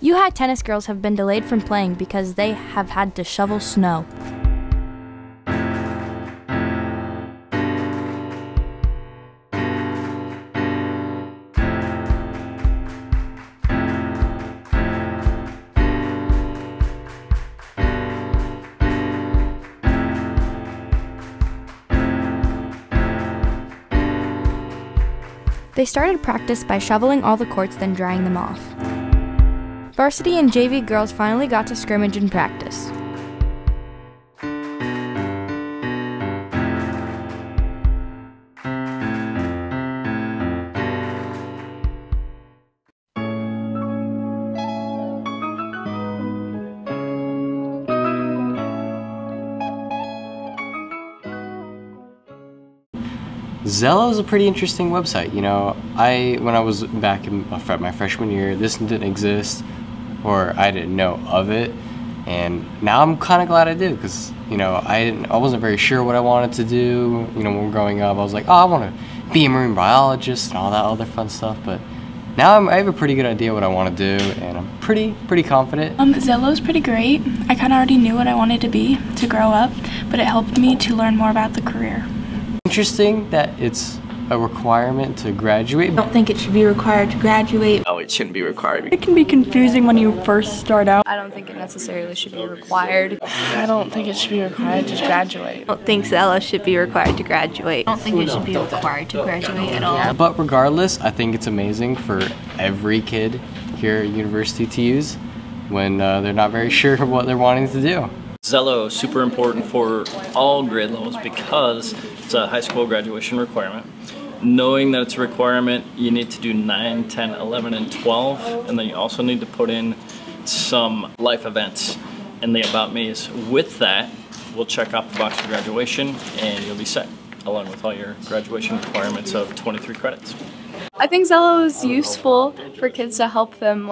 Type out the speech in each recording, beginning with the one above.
U-High tennis girls have been delayed from playing because they have had to shovel snow. They started practice by shoveling all the courts, then drying them off. Varsity and JV girls finally got to scrimmage and practice. Zello is a pretty interesting website. You know, when I was back in my freshman year, this didn't exist, or I didn't know of it, and now I'm kind of glad I do, because you know I wasn't very sure what I wanted to do. You know, when growing up, I was like, oh, I want to be a marine biologist and all that other fun stuff, but now I have a pretty good idea what I want to do, and I'm pretty confident. Zello's pretty great. I kind of already knew what I wanted to be to grow up, but it helped me to learn more about the career. Interesting that it's a requirement to graduate. I don't think it should be required to graduate. Oh, it shouldn't be required. It can be confusing when you first start out. I don't think it necessarily should be required. I don't think it should be required to graduate. I don't think Zello should be required to graduate. I don't think it should be required to graduate at all. But regardless, I think it's amazing for every kid here at university to use when they're not very sure what they're wanting to do. Zello is super important for all grade levels because it's a high school graduation requirement. Knowing that it's a requirement, you need to do 9, 10, 11, and 12, and then you also need to put in some life events in the About Me's. With that, we'll check off the box for graduation, and you'll be set, along with all your graduation requirements of 23 credits. I think Zello is useful for kids to help them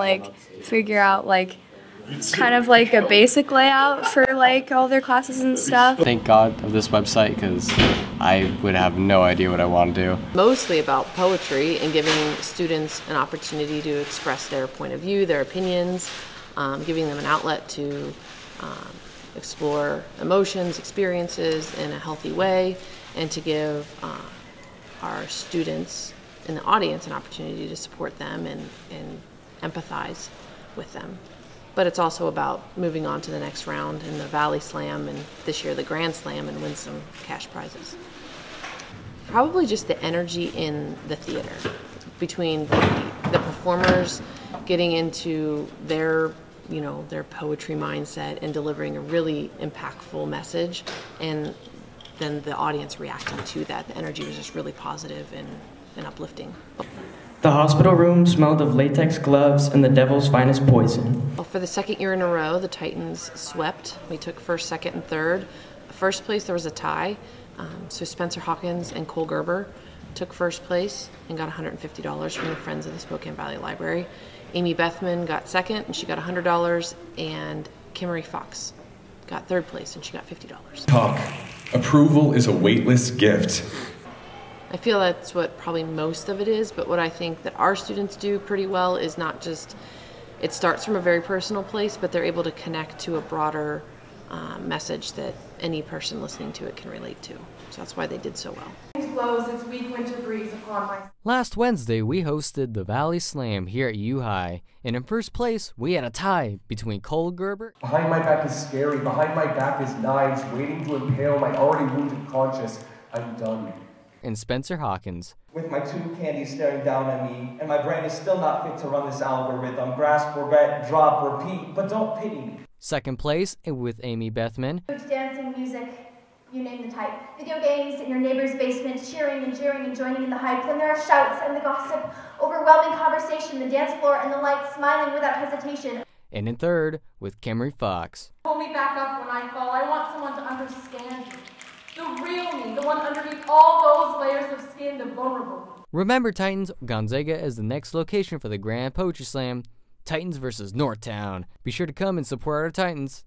figure out kind of a basic layout for all their classes and stuff. Thank God of this website, because I would have no idea what I want to do. Mostly about poetry and giving students an opportunity to express their point of view, their opinions, giving them an outlet to explore emotions, experiences in a healthy way, and to give our students in the audience an opportunity to support them and empathize with them. But it's also about moving on to the next round in the Valley Slam, and this year the Grand Slam, and win some cash prizes. Probably just the energy in the theater, between the performers getting into their poetry mindset and delivering a really impactful message, and then the audience reacting to that. The energy was just really positive and uplifting. The hospital room smelled of latex gloves and the devil's finest poison. For the second year in a row, the Titans swept. We took first, second, and third. First place, there was a tie. So Spencer Hawkins and Cole Gerber took first place and got $150 from the Friends of the Spokane Valley Library. Amy Bethman got second, and she got $100, and Kimmery Fox got third place, and she got $50. Talk. Approval is a weightless gift. I feel that's what probably most of it is, but what I think that our students do pretty well is not just, it starts from a very personal place, but they're able to connect to a broader message that any person listening to it can relate to. So that's why they did so well. Last Wednesday, we hosted the Valley Slam here at U-High, and in first place, we had a tie between Cole Gerber. Behind my back is scary. Behind my back is knives waiting to impale my already wounded conscience. I'm done. And Spencer Hawkins. With my two candies staring down at me, and my brain is still not fit to run this algorithm. Grasp, regret, drop, repeat, but don't pity me. Second place with Amy Bethman. Dancing, music, you name the type. Video games in your neighbor's basement, cheering and jeering and joining in the hype. Then there are shouts and the gossip, overwhelming conversation, the dance floor and the lights, smiling without hesitation. And in third with Kimmery Fox. Pull me back up when I fall. I want someone to understand me. The real me, the one underneath all those layers of skin, the vulnerable. Remember, Titans, Gonzaga is the next location for the Grand Poetry Slam. Titans versus Northtown. Be sure to come and support our Titans.